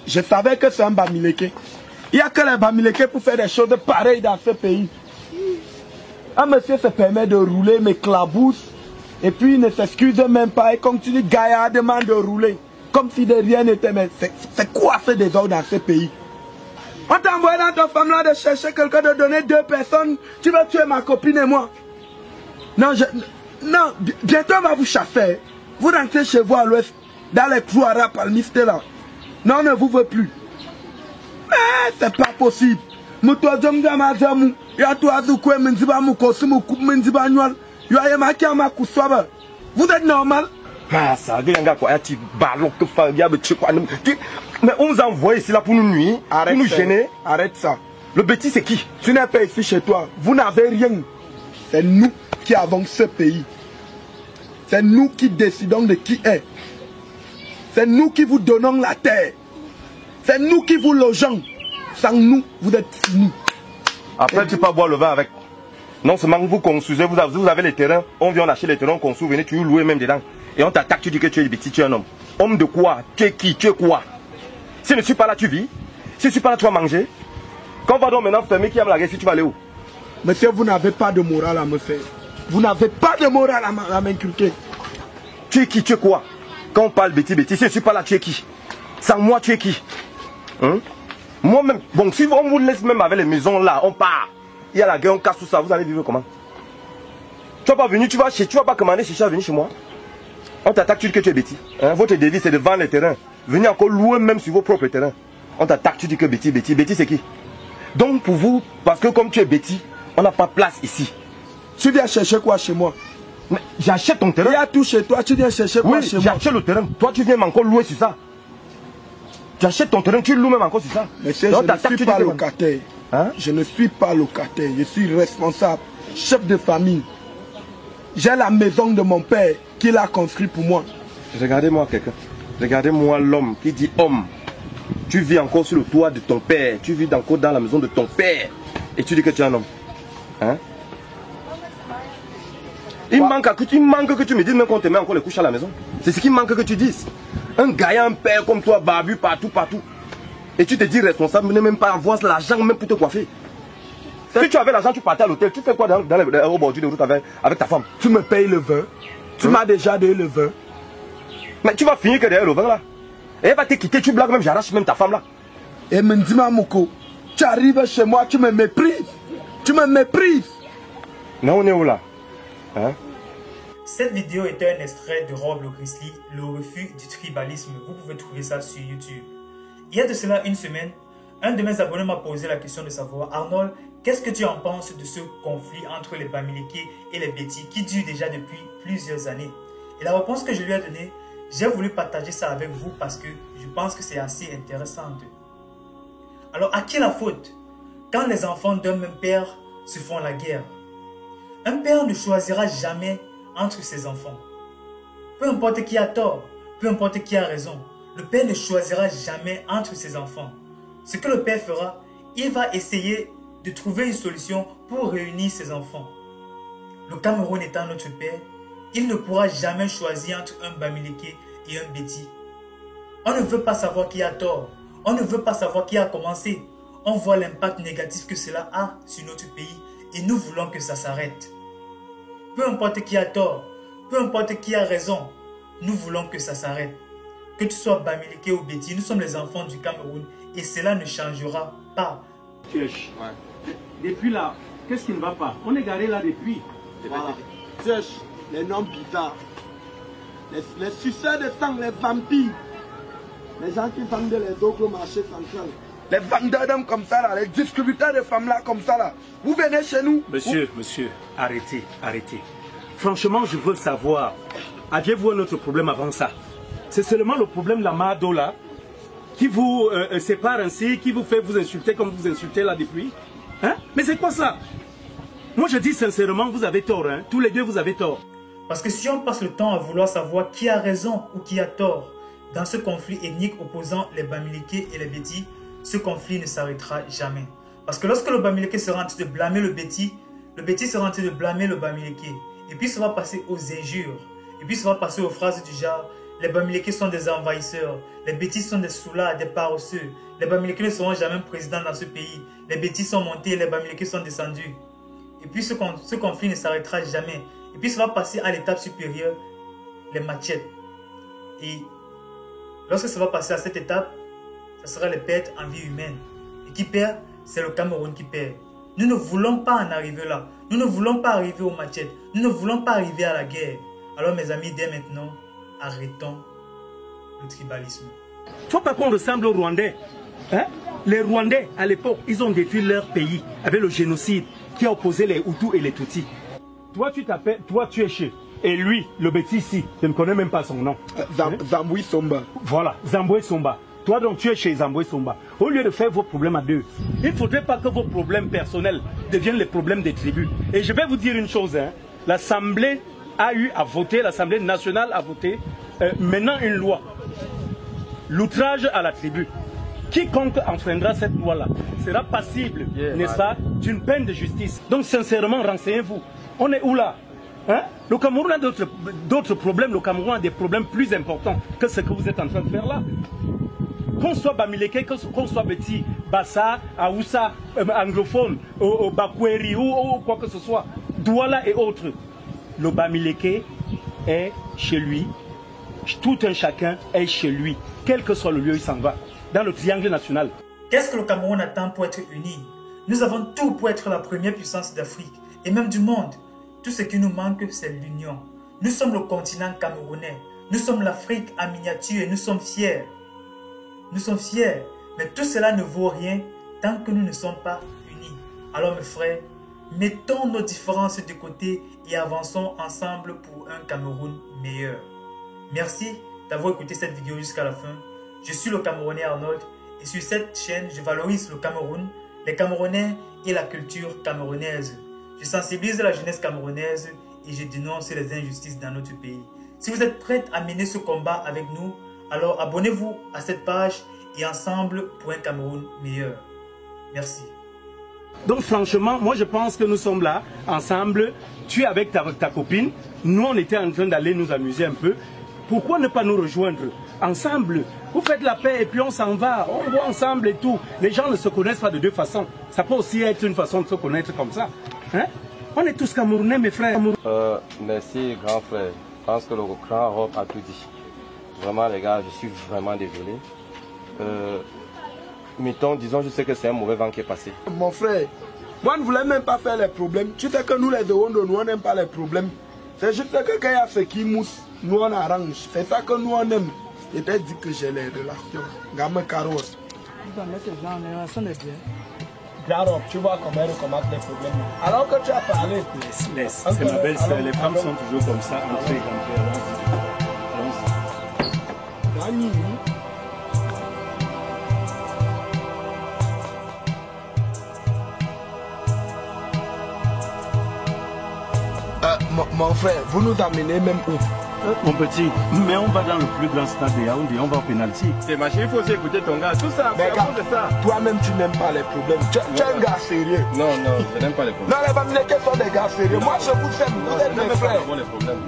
Je savais que c'est un Bamileke. Il n'y a que les Bamileke pour faire des choses pareilles dans ce pays. Un monsieur se permet de rouler, m'éclabousse, et puis il ne s'excuse même pas et continue gaillardement de rouler, comme si de rien n'était. Mais c'est quoi ce désordre dans ce pays? On t'a envoyé dans ta femme là de chercher quelqu'un, de donner 2 personnes, tu vas tuer ma copine et moi. Non, non, bientôt on va vous chasser. Vous rentrez chez vous à l'ouest, dans les trous arabes palmistes là. Non, on ne vous veut plus. Mais c'est pas possible. Vous êtes normal? Ah, ça, mais on vous a envoyé ici là pour nous nuire, pour nous gêner. Arrête ça. Le bêtis c'est qui? Tu n'es pas ici chez toi. Vous n'avez rien. C'est nous qui avons ce pays. C'est nous qui décidons de qui est. C'est nous qui vous donnons la terre. C'est nous qui vous logeons. Sans nous, vous êtes finis. Après, tu peux pas boire le vin avec. Non seulement vous construisez, vous avez les terrains, on vient acheter les terrains, on construit, venez, tu loues même dedans. Et on t'attaque, tu dis que tu es le bêtis, tu es un homme. Homme de quoi? Tu es qui? Tu es quoi? Si je ne suis pas là, tu vis. Si je ne suis pas là, tu vas manger. Quand on va donc maintenant fermer qui aime la guerre, si tu vas aller où? Monsieur, vous n'avez pas de morale à me faire. Vous n'avez pas de morale à m'inculquer. Tu es qui? Tu es quoi? Quand on parle bêtis, si je ne suis pas là, tu es qui? Sans moi, tu es qui? Hein? Moi-même, bon, si on vous laisse même avec les maisons là, on part. Il y a la guerre, on casse tout ça, vous allez vivre comment? Tu vas pas venir, tu vas pas commander chercher à venir chez moi. On t'attaque, tu dis que tu es bêtis. Hein? Votre délit, c'est de vendre les terrains. Venez encore louer même sur vos propres terrains. On t'attaque, tu dis que bêtis. Bêtis, c'est qui? Donc pour vous, parce que comme tu es bêtis, on n'a pas place ici. Tu viens chercher quoi chez moi? J'achète ton terrain. Il y a tout chez toi, tu viens chercher quoi chez moi? J'achète le terrain. Toi, tu viens encore louer sur ça. J'achète ton terrain, tu loues même encore sur ça. Monsieur, je ne suis pas locataire. Hein? Je ne suis pas locataire. Je suis responsable, chef de famille. J'ai la maison de mon père qu'il a construit pour moi. Regardez-moi quelqu'un. Regardez-moi l'homme qui dit homme. Tu vis encore sur le toit de ton père. Tu vis encore dans la maison de ton père. Et tu dis que tu es un homme. Hein? Il manque que tu me dises même qu'on te met encore les couches à la maison. C'est ce qui manque que tu dises. Un gars, un père comme toi, barbu partout. Et tu te dis responsable, ne même pas avoir l'argent même pour te coiffer. Si tu avais l'argent, tu partais à l'hôtel. Tu fais quoi au bord de route avec ta femme? Tu me payes le vin. Tu m'as déjà donné le vin. Mais tu vas finir que derrière le vin là. Et elle va te quitter, tu blagues même, j'arrache même ta femme là. Et Mendima Moko, tu arrives chez moi, tu me méprises. Tu me méprises. Mais on est où là? Hein? Cette vidéo était un extrait de Rob le Grizzly, le refus du tribalisme. Vous pouvez trouver ça sur YouTube. Il y a de cela une semaine, un de mes abonnés m'a posé la question de savoir, Arnold, qu'est-ce que tu en penses de ce conflit entre les Bamileke et les Beti qui dure déjà depuis plusieurs années? Et la réponse que je lui ai donnée, j'ai voulu partager ça avec vous parce que je pense que c'est assez intéressant. Alors, à qui la faute quand les enfants d'un même père se font la guerre? Un père ne choisira jamais entre ses enfants. Peu importe qui a tort, peu importe qui a raison, le père ne choisira jamais entre ses enfants. Ce que le père fera, il va essayer de trouver une solution pour réunir ses enfants. Le Cameroun étant notre père, il ne pourra jamais choisir entre un Bamileke et un Beti. On ne veut pas savoir qui a tort, on ne veut pas savoir qui a commencé. On voit l'impact négatif que cela a sur notre pays et nous voulons que ça s'arrête. Peu importe qui a tort, peu importe qui a raison, nous voulons que ça s'arrête. Que tu sois Bamileke ou Beti, nous sommes les enfants du Cameroun et cela ne changera pas. Ouais. Depuis là, qu'est-ce qui ne va pas? On est garé là depuis. Voilà. Les noms bizarres. Les suceurs de sang, les vampires. Les gens qui vendent les autres au marché central. Les vendeurs d'hommes comme ça là, les distributeurs de femmes là comme ça là. Vous venez chez nous. Monsieur, arrêtez. Franchement, je veux savoir, aviez-vous un autre problème avant ça? C'est seulement le problème de la Mado là, qui vous sépare ainsi, qui vous fait vous insulter comme vous insultez là depuis. Hein? Mais c'est quoi ça? Moi je dis sincèrement, vous avez tort, hein? Tous les deux vous avez tort. Parce que si on passe le temps à vouloir savoir qui a raison ou qui a tort dans ce conflit ethnique opposant les Bamileke et les Beti, ce conflit ne s'arrêtera jamais. Parce que lorsque le Bamileke sera en train de blâmer le Beti sera en train de blâmer le Bamileke. Et puis ça va passer aux injures. Et puis ça va passer aux phrases du genre Les Bamileke sont des envahisseurs. Les Bétis sont des soulas, des paresseux. Les Bamileke ne seront jamais présidents dans ce pays. Les Bétis sont montés, les Bamileke sont descendus. Et puis ce conflit ne s'arrêtera jamais. Et puis ça va passer à l'étape supérieure, les machettes. Et lorsque ça va passer à cette étape, ça sera les pertes en vie humaine. Et qui perd, c'est le Cameroun qui perd. Nous ne voulons pas en arriver là. Nous ne voulons pas arriver aux machettes. Nous ne voulons pas arriver à la guerre. Alors mes amis, dès maintenant, arrêtons le tribalisme. Il ne faut pas qu'on ressemble aux Rwandais. Hein? Les Rwandais, à l'époque, ils ont détruit leur pays avec le génocide qui a opposé les Hutus et les Tutsis. Toi, tu t'appelles, toi, tu es chez. Et lui, le Bétis ici, je ne connais même pas son nom. Zamboué Somba. Voilà, Zamboué Somba. Toi, donc, tu es chez Zamboué Somba. Au lieu de faire vos problèmes à deux, il ne faudrait pas que vos problèmes personnels deviennent les problèmes des tribus. Et je vais vous dire une chose, hein. L'Assemblée a eu à voter, l'Assemblée nationale a voté maintenant une loi. L'outrage à la tribu. Quiconque enfreindra cette loi-là sera passible, n'est-ce pas, d'une peine de justice. Donc sincèrement, renseignez-vous. On est où là, hein? Le Cameroun a d'autres problèmes. Le Cameroun a des problèmes plus importants que ce que vous êtes en train de faire là. Qu'on soit Bamileke, qu'on soit Béti, Bassa, Aoussa, anglophone, Bakweri ou quoi que ce soit, Douala et autres. Le Bamileke est chez lui. Tout un chacun est chez lui. Quel que soit le lieu, il s'en va. Dans le triangle national. Qu'est-ce que le Cameroun attend pour être uni? Nous avons tout pour être la première puissance d'Afrique et même du monde. Tout ce qui nous manque, c'est l'union. Nous sommes le continent camerounais. Nous sommes l'Afrique en miniature et nous sommes fiers. Nous sommes fiers, mais tout cela ne vaut rien tant que nous ne sommes pas unis. Alors mes frères, mettons nos différences de côté et avançons ensemble pour un Cameroun meilleur. Merci d'avoir écouté cette vidéo jusqu'à la fin. Je suis le Camerounais Arnold et sur cette chaîne, je valorise le Cameroun, les Camerounais et la culture camerounaise. Je sensibilise la jeunesse camerounaise et je dénonce les injustices dans notre pays. Si vous êtes prêts à mener ce combat avec nous, alors abonnez-vous à cette page et ensemble pour un Cameroun meilleur. Merci. Donc franchement, moi je pense que nous sommes là, ensemble. Tu es avec ta copine, nous on était en train d'aller nous amuser un peu. Pourquoi ne pas nous rejoindre ensemble? Vous faites la paix et puis on s'en va, on va ensemble et tout. Les gens ne se connaissent pas de deux façons. Ça peut aussi être une façon de se connaître comme ça. Hein? On est tous Camerounais, mes frères. Merci, grand frère. Je pense que le grand Rob a tout dit. Vraiment, les gars, je suis vraiment désolé. Mettons, disons, je sais que c'est un mauvais vent qui est passé. Mon frère, moi je ne voulais même pas faire les problèmes. Tu sais que nous les Dewondo, nous on n'aime pas les problèmes. C'est juste que quand il y a ce qui mousse, nous on arrange. C'est ça que nous on aime. Je t'ai dit que j'ai les relations. Gamme carrosse. Garop, tu vois comment elle commence les problèmes. Alors que tu as parlé. Laisse. C'est ma belle-sœur. Les femmes sont toujours comme ça. Entrez. Allons-y. Mon frère, vous nous amenez même où? Mon petit, mais on va dans le plus grand stade de Yaoundé, on va au pénalty. C'est machin, il faut aussi écouter ton gars. Tout ça, mais gars, ça. Toi-même, tu n'aimes pas les problèmes. Tu es un gars sérieux. Non, je n'aime pas les problèmes. Non, les Bamileke sont des gars sérieux. Moi, je vous aime. Vous êtes mes frères. Je n'aime pas les problèmes.